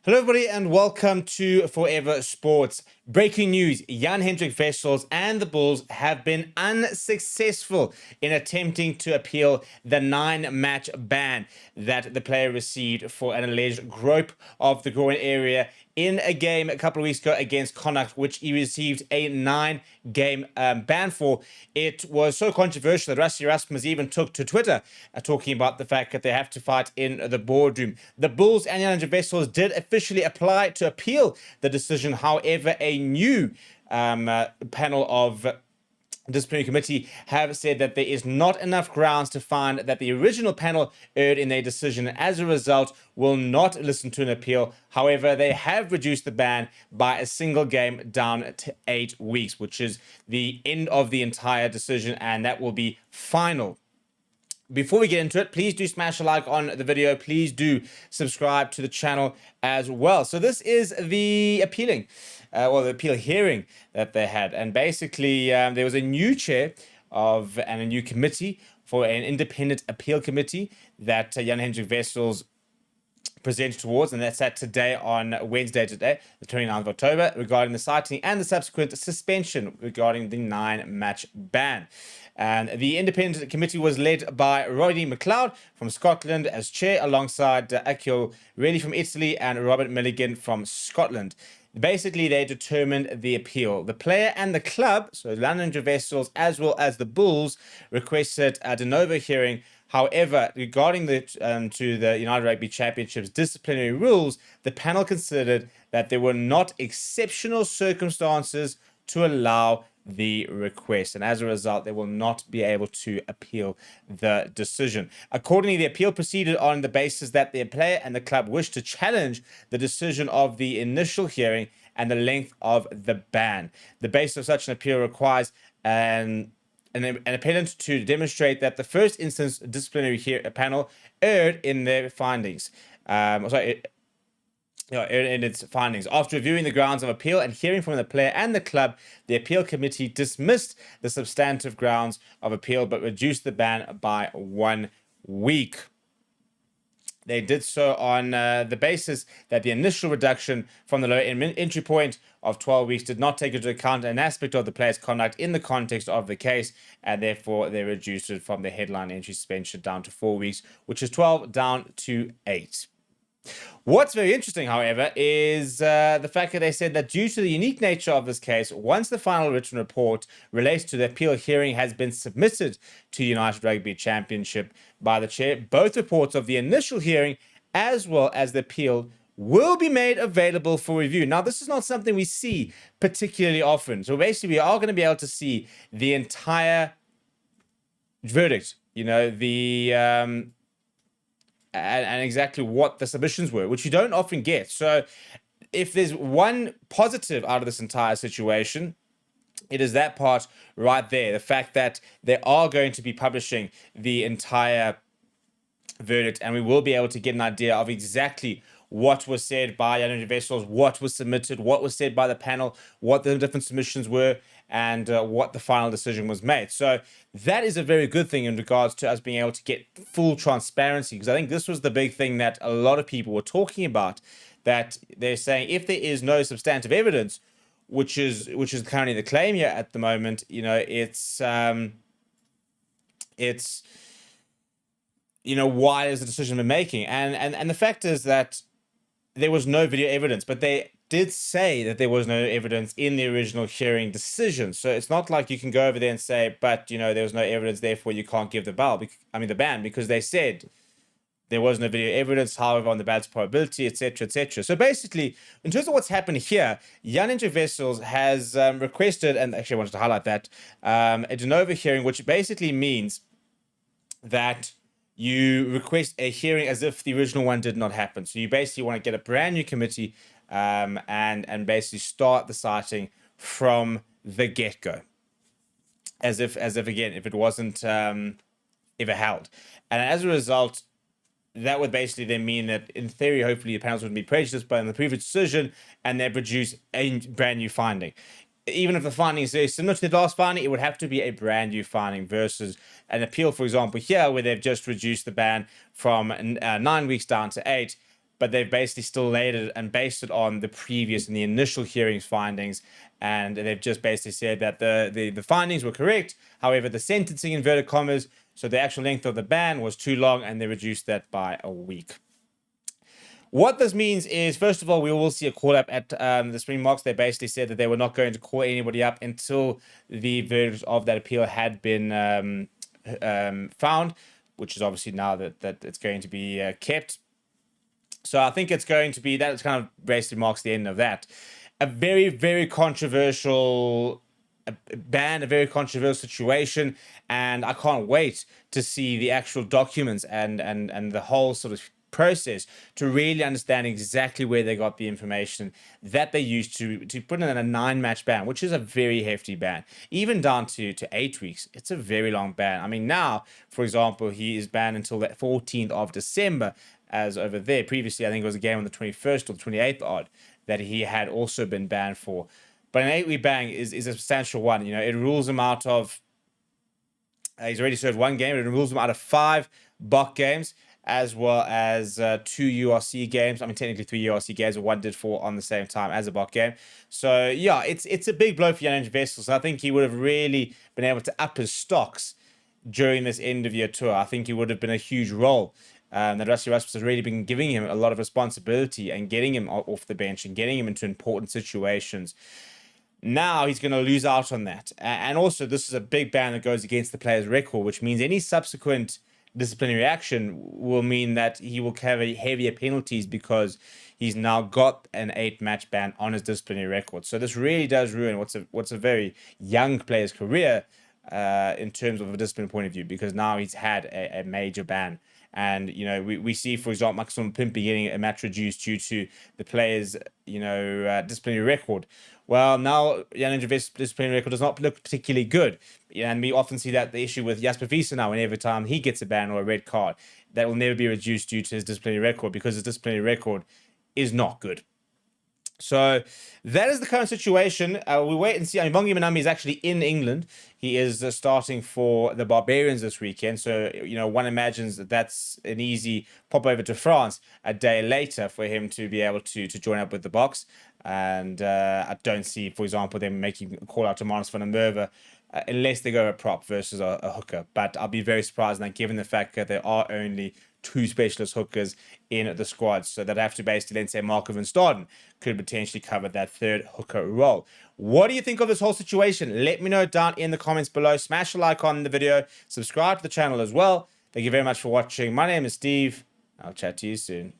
Hello, everybody, and welcome to Forever Sports. Breaking news, Jan-Hendrik Wessels and the Bulls have been unsuccessful in attempting to appeal the 9-match ban that the player received for an alleged grope of the groin area in a game a couple of weeks ago against Connacht, which he received a 9-game ban for. It was so controversial that Rassie Erasmus even took to Twitter talking about the fact that they have to fight in the boardroom. The Bulls and Jan-Hendrik Wessels did officially apply to appeal the decision. However, a new panel of disciplinary committee have said that there is not enough grounds to find that the original panel erred in their decision, and as a result will not listen to an appeal. However, they have reduced the ban by a single game down to 8 weeks, which is the end of the entire decision, and that will be final. Before we get into it, please do smash a like on the video. Please do subscribe to the channel as well. So this is the appeal hearing that they had. And basically, there was a new chair and a new committee for an independent appeal committee that Jan-Hendrik Wessels presented towards, and that's at today on Wednesday, the 29th of October, regarding the citing and the subsequent suspension regarding the 9-match ban. And the independent committee was led by Rodney McLeod from Scotland as chair, alongside Akio Really from Italy and Robert Milligan from Scotland. Basically, they determined the appeal. The player and the club, so Jan-Hendrik Wessels as well as the Bulls, requested a de novo hearing. However, regarding to the United Rugby Championship's disciplinary rules, the panel considered that there were not exceptional circumstances to allow the request, and as a result, they will not be able to appeal the decision. Accordingly, the appeal proceeded on the basis that the player and the club wished to challenge the decision of the initial hearing and the length of the ban. The basis of such an appeal requires an appellant to demonstrate that the first instance disciplinary panel erred in their findings. In its findings. After reviewing the grounds of appeal and hearing from the player and the club, the appeal committee dismissed the substantive grounds of appeal but reduced the ban by 1 week. They did so on the basis that the initial reduction from the low entry point of 12 weeks did not take into account an aspect of the player's conduct in the context of the case, and therefore they reduced it from the headline entry suspension down to 4 weeks, which is 12 down to 8. What's very interesting, however, is the fact that they said that due to the unique nature of this case, once the final written report relates to the appeal hearing has been submitted to United Rugby Championship by the chair, both reports of the initial hearing as well as the appeal will be made available for review. Now, this is not something we see particularly often. So basically, we are going to be able to see the entire verdict, and exactly what the submissions were, which you don't often get. So if there's one positive out of this entire situation, it is that part right there. The fact that they are going to be publishing the entire verdict, and we will be able to get an idea of exactly what was said by Jan-Hendrik Wessels, what was submitted, what was said by the panel, what the different submissions were, and what the final decision was made. So that is a very good thing in regards to us being able to get full transparency, because I think this was the big thing that a lot of people were talking about, that they're saying if there is no substantive evidence, which is currently the claim here at the moment, why is the decision been making? And the fact is that there was no video evidence, but they did say that there was no evidence in the original hearing decision. So it's not like you can go over there and say, but there was no evidence, therefore you can't give the ban, because they said there was no video evidence, however, on the ban's probability, etc., etc. So basically, in terms of what's happened here, Jan-Hendrik Wessels has requested, and actually I wanted to highlight that, a de novo hearing, which basically means that you request a hearing as if the original one did not happen. So you basically want to get a brand new committee and basically start the citing from the get-go, as if again, if it wasn't ever held. And as a result, that would basically then mean that in theory, hopefully the panels wouldn't be prejudiced by the previous decision, and they produce a brand new finding. Even if the finding is very similar to the last finding, it would have to be a brand new finding versus an appeal, for example, here, where they've just reduced the ban from 9 weeks down to 8. but they've basically still laid it and based it on the previous and the initial hearings findings. And they've just basically said that the findings were correct. However, the sentencing, inverted commas, so the actual length of the ban was too long, and they reduced that by a week. What this means is, first of all, we will see a call up at the Springboks. They basically said that they were not going to call anybody up until the verdict of that appeal had been found, which is obviously now that it's going to be kept. So I think it's going to be, that kind of basically marks the end of that. A very, very controversial ban, a very controversial situation, and I can't wait to see the actual documents and the whole sort of process to really understand exactly where they got the information that they used to put in a 9-match ban, which is a very hefty ban, even down to 8 weeks. It's a very long ban. I mean, now, for example, he is banned until the 14th of December, as over there. Previously, I think it was a game on the 21st or the 28th odd that he had also been banned for. But an 8-week ban is a substantial one. You know, it rules him out of, he's already served 1 game. It rules him out of 5 Bok games, as well as 2 URC games. I mean, technically 3 URC games, but 1 did fall on the same time as a Bok game. So, yeah, it's a big blow for Jan-Hendrik Wessels. I think he would have really been able to up his stocks during this end-of-year tour. I think he would have been a huge role. That Rusty Rasmus has really been giving him a lot of responsibility and getting him off the bench and getting him into important situations. Now he's going to lose out on that. And also, this is a big ban that goes against the player's record, which means any subsequent disciplinary action will mean that he will carry heavier penalties because he's now got an 8-match ban on his disciplinary record. So this really does ruin what's a very young player's career in terms of a discipline point of view, because now he's had a major ban. And, you know, we see, for example, Maximum Pimpy getting a match reduced due to the player's, disciplinary record. Well, now Jan-Hendrik Wessels' disciplinary record does not look particularly good. And we often see that the issue with Jasper Wiese now, and every time he gets a ban or a red card, that will never be reduced due to his disciplinary record, because his disciplinary record is not good. So that is the current situation. We wait and see. I mean, Bongi Manambi is actually in England. He is starting for the Barbarians this weekend. So, one imagines that that's an easy pop over to France a day later for him to be able to join up with the Boks. And I don't see, for example, them making a call out to Marnus van der Merwe unless they go a prop versus a hooker. But I'll be very surprised now, given the fact that there are only 2 specialist hookers in the squad. So they'd have to basically then say Marco van Staden could potentially cover that 3rd hooker role. What do you think of this whole situation? Let me know down in the comments below. Smash a like on the video. Subscribe to the channel as well. Thank you very much for watching. My name is Steve. I'll chat to you soon.